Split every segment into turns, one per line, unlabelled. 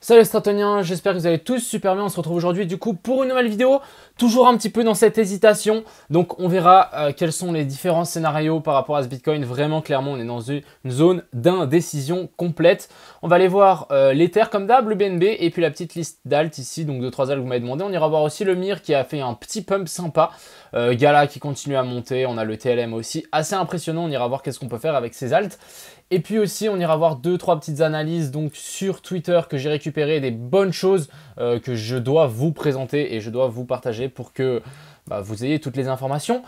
Salut les Stratoniens, j'espère que vous allez tous super bien. On se retrouve aujourd'hui du coup pour une nouvelle vidéo, toujours un petit peu dans cette hésitation. Donc on verra quels sont les différents scénarios par rapport à ce Bitcoin. Vraiment clairement on est dans une zone d'indécision complète. On va aller voir l'Ether comme d'hab, le BNB et puis la petite liste d'alt ici, donc de 3 alt que vous m'avez demandé. On ira voir aussi le MIR qui a fait un petit pump sympa. Gala qui continue à monter, on a le TLM aussi, assez impressionnant. On ira voir qu'est-ce qu'on peut faire avec ces alts. Et puis aussi, on ira voir 2-3 petites analyses donc sur Twitter que j'ai récupéré des bonnes choses que je dois vous présenter et je dois vous partager pour que vous ayez toutes les informations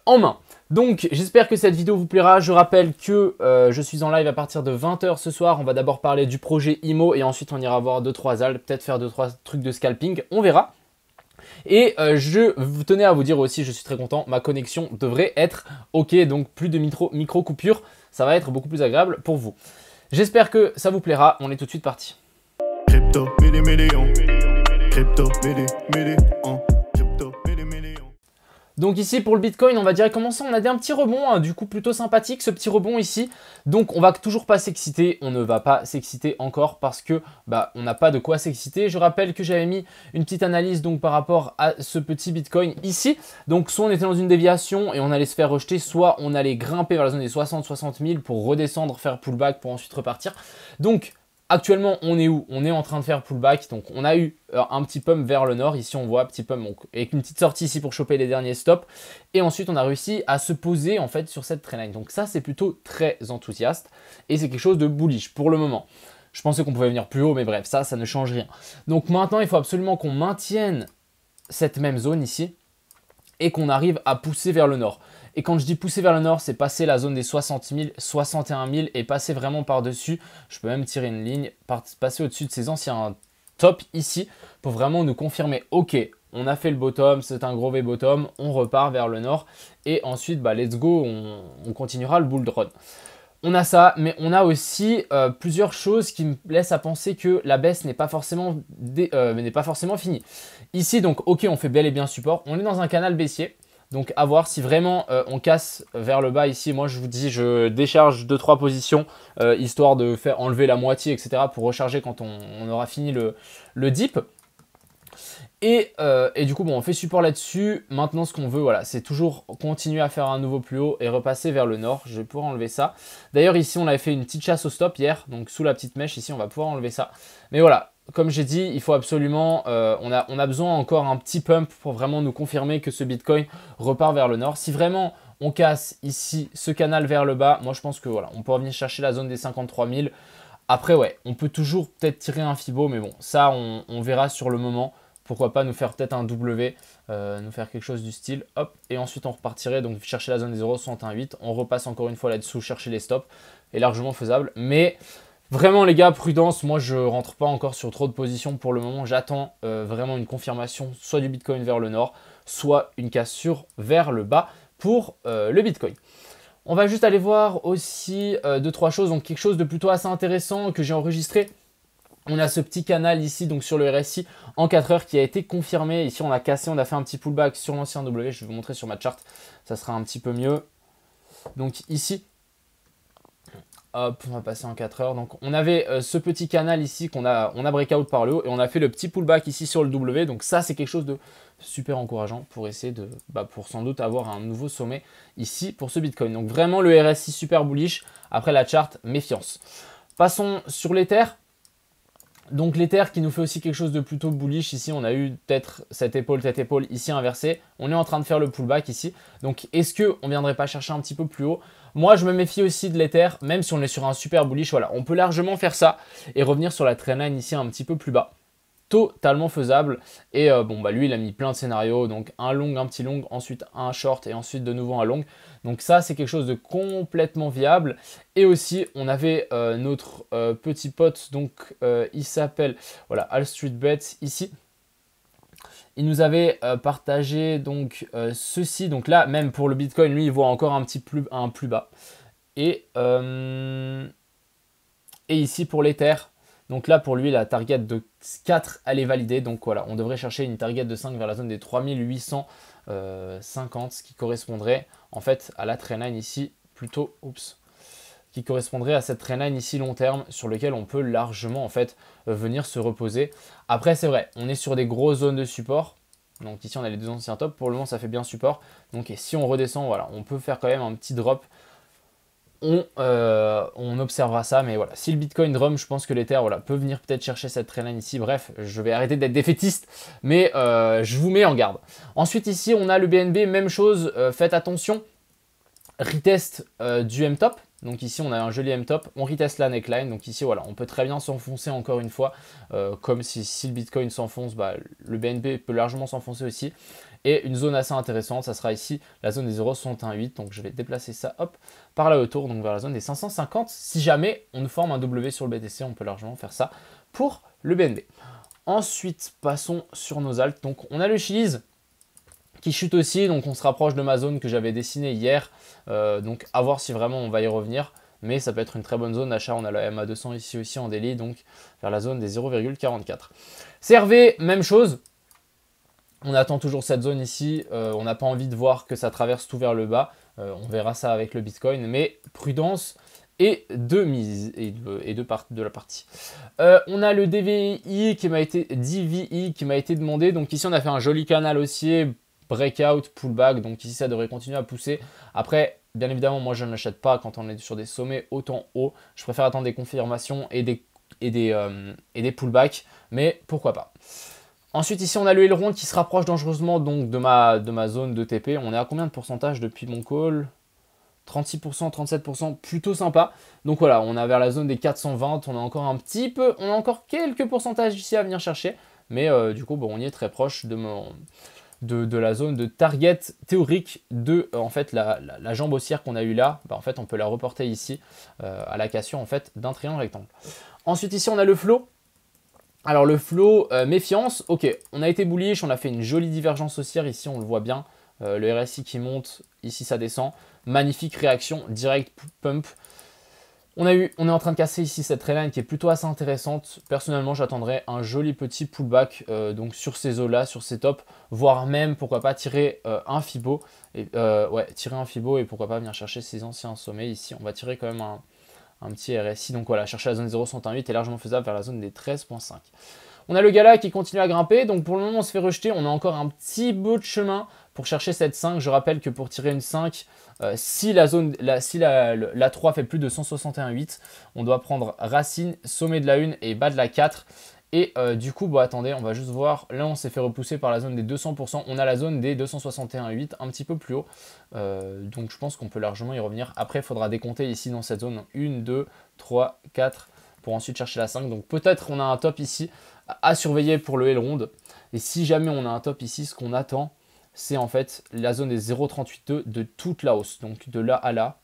en main. Donc j'espère que cette vidéo vous plaira. Je rappelle que je suis en live à partir de 20 h ce soir. On va d'abord parler du projet IMO et ensuite on ira voir 2-3 alts, peut-être faire 2-3 trucs de scalping, on verra. Et je tenais à vous dire aussi, je suis très content, ma connexion devrait être ok, donc plus de micro coupures, ça va être beaucoup plus agréable pour vous. J'espère que ça vous plaira, on est tout de suite parti. Crypto, Donc ici pour le Bitcoin, on va direct commencer, on a un petit rebond, hein, du coup plutôt sympathique ce petit rebond ici. Donc on va toujours pas s'exciter, on ne va pas s'exciter encore parce que on n'a pas de quoi s'exciter. Je rappelle que j'avais mis une petite analyse donc par rapport à ce petit Bitcoin ici. Donc soit on était dans une déviation et on allait se faire rejeter, soit on allait grimper vers la zone des 60 000 pour redescendre, faire pullback pour ensuite repartir. Donc actuellement, on est où? On est en train de faire pullback. Donc, on a eu un petit pump vers le nord. Ici, on voit un petit pump donc, avec une petite sortie ici pour choper les derniers stops. Et ensuite, on a réussi à se poser en fait sur cette trendline. Donc, ça, c'est plutôt très enthousiaste. Et c'est quelque chose de bullish pour le moment. Je pensais qu'on pouvait venir plus haut, mais bref, ça ne change rien. Donc, maintenant, il faut absolument qu'on maintienne cette même zone ici et qu'on arrive à pousser vers le nord. Et quand je dis pousser vers le nord, c'est passer la zone des 60 000, 61 000 et passer vraiment par-dessus. Je peux même tirer une ligne, passer au-dessus de ces anciens tops ici pour vraiment nous confirmer, ok, on a fait le bottom, c'est un gros V-bottom, on repart vers le nord. Et ensuite, let's go, on continuera le bull run. On a ça, mais on a aussi plusieurs choses qui me laissent à penser que la baisse n'est pas forcément finie. Ici, donc, ok, on fait bel et bien support. On est dans un canal baissier. Donc, à voir si vraiment on casse vers le bas ici. Moi, je vous dis, je décharge 2-3 positions, histoire de faire enlever la moitié, etc. pour recharger quand on aura fini le dip. Et du coup, on fait support là-dessus. Maintenant, ce qu'on veut, voilà, c'est toujours continuer à faire un nouveau plus haut et repasser vers le nord. Je vais pouvoir enlever ça. D'ailleurs, ici, on avait fait une petite chasse au stop hier. Donc, sous la petite mèche, ici, on va pouvoir enlever ça. Mais voilà, comme j'ai dit, il faut absolument... on a besoin encore un petit pump pour vraiment nous confirmer que ce Bitcoin repart vers le nord. Si vraiment on casse ici ce canal vers le bas, moi, je pense que voilà, on pourra venir chercher la zone des 53 000. Après, ouais, on peut toujours peut-être tirer un Fibo, mais bon, ça, on verra sur le moment. Pourquoi pas nous faire peut-être un W, nous faire quelque chose du style, hop, et ensuite on repartirait, donc chercher la zone des 0,618, on repasse encore une fois là-dessous, chercher les stops, et largement faisable, mais vraiment les gars, prudence, moi je rentre pas encore sur trop de positions pour le moment, j'attends vraiment une confirmation, soit du Bitcoin vers le nord, soit une cassure vers le bas pour le Bitcoin. On va juste aller voir aussi 2-3 choses, donc quelque chose de plutôt assez intéressant que j'ai enregistré. On a ce petit canal ici, donc sur le RSI en 4 heures qui a été confirmé. Ici, on a cassé, on a fait un petit pullback sur l'ancien W. Je vais vous montrer sur ma chart, ça sera un petit peu mieux. Donc ici, hop, on va passer en 4 heures. Donc on avait ce petit canal ici qu'on a breakout par le haut et on a fait le petit pullback ici sur le W. Donc ça, c'est quelque chose de super encourageant pour essayer de, pour sans doute avoir un nouveau sommet ici pour ce Bitcoin. Donc vraiment le RSI super bullish. Après la chart, méfiance. Passons sur l'Ether. Donc l'Ether qui nous fait aussi quelque chose de plutôt bullish. Ici, on a eu peut-être cette épaule ici inversée. On est en train de faire le pullback ici. Donc est-ce qu'on ne viendrait pas chercher un petit peu plus haut? Moi, je me méfie aussi de l'Ether, même si on est sur un super bullish. Voilà, on peut largement faire ça et revenir sur la trendline ici un petit peu plus bas. Totalement faisable. Et lui, il a mis plein de scénarios. Donc un long, un petit long, ensuite un short et ensuite de nouveau un long. Donc ça, c'est quelque chose de complètement viable. Et aussi, on avait notre petit pote, donc il s'appelle All Street Bets ici. Il nous avait partagé donc ceci. Donc là, même pour le Bitcoin, lui, il voit encore un plus bas. Et ici pour l'Ether. Donc là, pour lui, la target de 4, elle est validée. Donc voilà, on devrait chercher une target de 5 vers la zone des 3850, ce qui correspondrait en fait à la trendline ici, plutôt, qui correspondrait à cette trendline ici long terme sur lequel on peut largement en fait venir se reposer. Après c'est vrai, on est sur des grosses zones de support. Donc ici on a les deux anciens tops, pour le moment ça fait bien support. Donc et si on redescend, voilà, on peut faire quand même un petit drop. On observera ça, mais voilà, si le Bitcoin drum, je pense que l'Ether voilà, peut venir peut-être chercher cette trendline ici. Bref, je vais arrêter d'être défaitiste, mais je vous mets en garde. Ensuite ici, on a le BNB, même chose, faites attention, retest du M-top. Donc ici, on a un joli M-top, on reteste la neckline. Donc ici, voilà, on peut très bien s'enfoncer encore une fois, comme si le Bitcoin s'enfonce, bah, le BNB peut largement s'enfoncer aussi. Et une zone assez intéressante, ça sera ici la zone des 0,618. Donc je vais déplacer ça hop, par là autour, donc vers la zone des 550. Si jamais on nous forme un W sur le BTC, on peut largement faire ça pour le BNB. Ensuite, passons sur nos alts. Donc on a le Chiliz qui chute aussi, donc on se rapproche de ma zone que j'avais dessinée hier. Donc à voir si vraiment on va y revenir. Mais ça peut être une très bonne zone d'achat. On a la MA200 ici aussi en daily, donc vers la zone des 0,44. CRV, même chose. On attend toujours cette zone ici, on n'a pas envie de voir que ça traverse tout vers le bas, on verra ça avec le Bitcoin, mais prudence et de mise et de la partie. On a le DVI qui m'a été demandé, donc ici on a fait un joli canal haussier, breakout, pullback, donc ici ça devrait continuer à pousser. Après, bien évidemment, moi je ne l'achète pas quand on est sur des sommets autant hauts, je préfère attendre des confirmations et des pullbacks, mais pourquoi pas. Ensuite, ici, on a le aileron qui se rapproche dangereusement donc, de ma zone de TP. On est à combien de pourcentage depuis mon call? 36%, 37%, plutôt sympa. Donc voilà, on est vers la zone des 420. On a encore un petit peu, on a encore quelques pourcentages ici à venir chercher. Mais du coup, bon, on y est très proche de la zone de target théorique de en fait, la jambe haussière qu'on a eue là. Bah, en fait, on peut la reporter ici à la cassure en fait, d'un triangle rectangle. Ensuite, ici, on a le flow. Alors le flow, méfiance, ok, on a été bullish, on a fait une jolie divergence haussière, ici on le voit bien, le RSI qui monte, ici ça descend, magnifique réaction, direct pump. On est en train de casser ici cette trendline qui est plutôt assez intéressante. Personnellement, j'attendrais un joli petit pullback donc sur ces eaux-là, sur ces tops, voire même, pourquoi pas, tirer un Fibo. Tirer un Fibo et pourquoi pas venir chercher ces anciens sommets. Ici, on va tirer quand même un petit RSI. Donc voilà, chercher la zone 0,108 est largement faisable vers la zone des 13,5. On a le Gala qui continue à grimper. Donc pour le moment, on se fait rejeter. On a encore un petit bout de chemin pour chercher cette 5. Je rappelle que pour tirer une 5, si la 3 fait plus de 161,8, on doit prendre racine, sommet de la 1 et bas de la 4. Et du coup, bon, attendez, on va juste voir. Là, on s'est fait repousser par la zone des 200%. On a la zone des 261,8, un petit peu plus haut. Donc, je pense qu'on peut largement y revenir. Après, il faudra décompter ici dans cette zone 1, 2, 3, 4 pour ensuite chercher la 5. Donc, peut-être on a un top ici à surveiller pour le L-Round. Et si jamais on a un top ici, ce qu'on attend, c'est en fait la zone des 0,38,2 de toute la hausse. Donc, de là à là.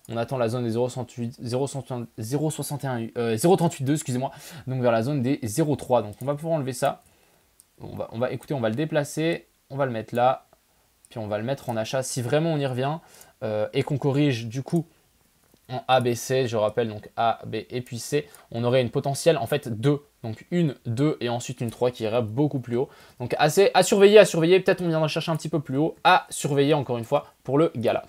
On attend la zone des 0,38,2, excusez-moi, donc vers la zone des 0,3. Donc on va pouvoir enlever ça. Écoutez, on va le déplacer, on va le mettre là, puis on va le mettre en achat. Si vraiment on y revient et qu'on corrige du coup en A, B, C, je rappelle donc A, B et puis C, on aurait une potentielle en fait 2. Donc une 2 et ensuite une 3 qui irait beaucoup plus haut. Donc assez à surveiller, peut-être on viendra chercher un petit peu plus haut, à surveiller encore une fois pour le Gala.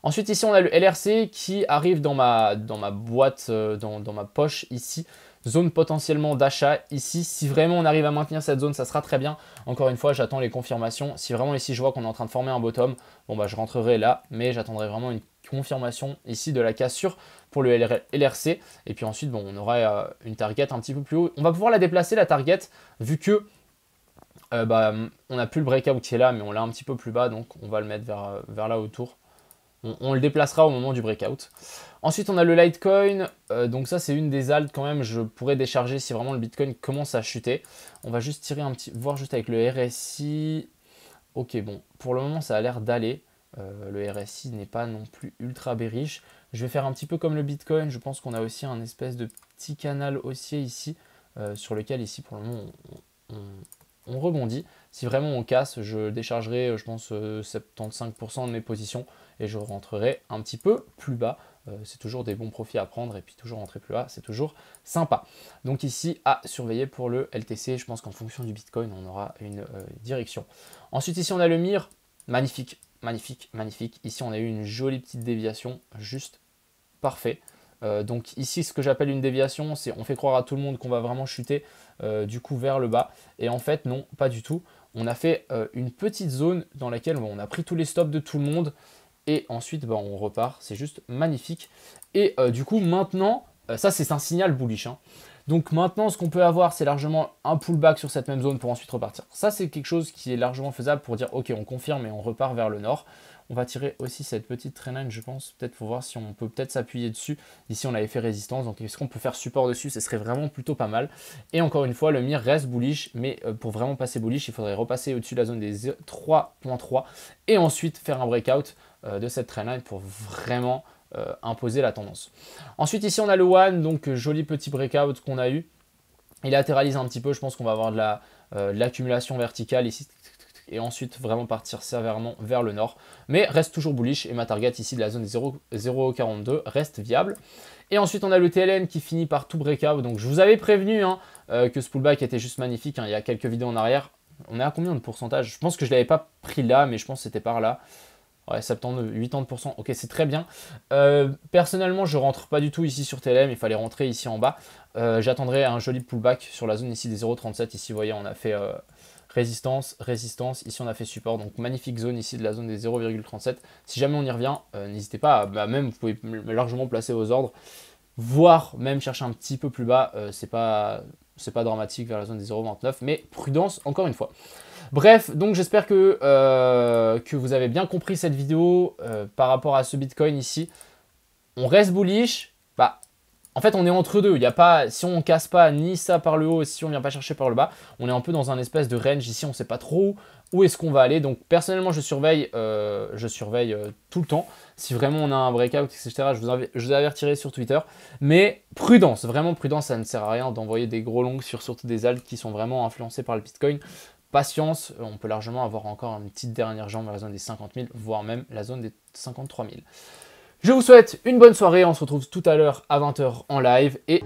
Ensuite, ici, on a le LRC qui arrive dans ma boîte, dans ma poche ici. Zone potentiellement d'achat ici. Si vraiment on arrive à maintenir cette zone, ça sera très bien. Encore une fois, j'attends les confirmations. Si vraiment ici, je vois qu'on est en train de former un bottom, bon bah je rentrerai là. Mais j'attendrai vraiment une confirmation ici de la cassure pour le LRC. Et puis ensuite, bon, on aura une target un petit peu plus haut. On va pouvoir la déplacer, la target, vu que on n'a plus le breakout qui est là, mais on l'a un petit peu plus bas. Donc, on va le mettre vers là autour. On le déplacera au moment du breakout. Ensuite, on a le Litecoin. Donc ça, c'est une des altes quand même. Je pourrais décharger si vraiment le Bitcoin commence à chuter. On va juste tirer voir juste avec le RSI. Ok, bon, pour le moment, ça a l'air d'aller. Le RSI n'est pas non plus ultra bearish. Je vais faire un petit peu comme le Bitcoin. Je pense qu'on a aussi un espèce de petit canal haussier ici, sur lequel ici, pour le moment, on rebondit. Si vraiment on casse, je déchargerai, je pense, 75% de mes positions et je rentrerai un petit peu plus bas. C'est toujours des bons profits à prendre et puis toujours rentrer plus bas, c'est toujours sympa. Donc ici, à surveiller pour le LTC. Je pense qu'en fonction du Bitcoin, on aura une direction. Ensuite, ici, on a le MIR. Magnifique, magnifique, magnifique. Ici, on a eu une jolie petite déviation, juste parfait. Donc ici, ce que j'appelle une déviation, c'est on fait croire à tout le monde qu'on va vraiment chuter du coup vers le bas. Et en fait, non, pas du tout. On a fait une petite zone dans laquelle on a pris tous les stops de tout le monde. Et ensuite, on repart. C'est juste magnifique. Et du coup, maintenant, ça c'est un signal bullish, hein. Donc maintenant, ce qu'on peut avoir, c'est largement un pullback sur cette même zone pour ensuite repartir. Ça, c'est quelque chose qui est largement faisable pour dire, ok, on confirme et on repart vers le nord. On va tirer aussi cette petite trendline, je pense, peut-être pour voir si on peut peut-être s'appuyer dessus. Ici, on avait fait résistance, donc est-ce qu'on peut faire support dessus? Ce serait vraiment plutôt pas mal. Et encore une fois, le MIR reste bullish, mais pour vraiment passer bullish, il faudrait repasser au-dessus de la zone des 3.3 et ensuite faire un breakout de cette trendline pour vraiment imposer la tendance. Ensuite, ici, on a le one, donc joli petit breakout qu'on a eu. Il latéralise un petit peu, je pense qu'on va avoir de l'accumulation verticale ici. Et ensuite vraiment partir sévèrement vers le nord. Mais reste toujours bullish et ma target ici de la zone des 0,42 reste viable. Et ensuite on a le TLN qui finit par tout breakout. Donc je vous avais prévenu que ce pullback était juste magnifique, hein, il y a quelques vidéos en arrière. On est à combien de pourcentage? Je pense que je ne l'avais pas pris là, mais je pense que c'était par là. Ouais, 70, 80%, ok, c'est très bien. Personnellement, je ne rentre pas du tout ici sur TLM, il fallait rentrer ici en bas. J'attendrai un joli pullback sur la zone ici des 0,37. Ici, vous voyez, on a fait résistance, résistance. Ici, on a fait support. Donc, magnifique zone ici de la zone des 0,37. Si jamais on y revient, n'hésitez pas, même vous pouvez largement placer vos ordres, voire même chercher un petit peu plus bas. C'est pas dramatique vers la zone des 0,29, mais prudence encore une fois. Bref, donc j'espère que vous avez bien compris cette vidéo par rapport à ce Bitcoin ici. On reste bullish. En fait, on est entre deux. Il y a pas, si on ne casse pas ni ça par le haut, si on ne vient pas chercher par le bas, on est un peu dans un espèce de range ici. On ne sait pas trop où est-ce qu'on va aller. Donc personnellement, je surveille tout le temps. Si vraiment on a un breakout, etc., je vous avertirai sur Twitter. Mais prudence, vraiment prudence, ça ne sert à rien d'envoyer des gros longs sur surtout des alts qui sont vraiment influencés par le Bitcoin. Patience, on peut largement avoir encore une petite dernière jambe vers la zone des 50 000, voire même la zone des 53 000. Je vous souhaite une bonne soirée, on se retrouve tout à l'heure à 20 h en live et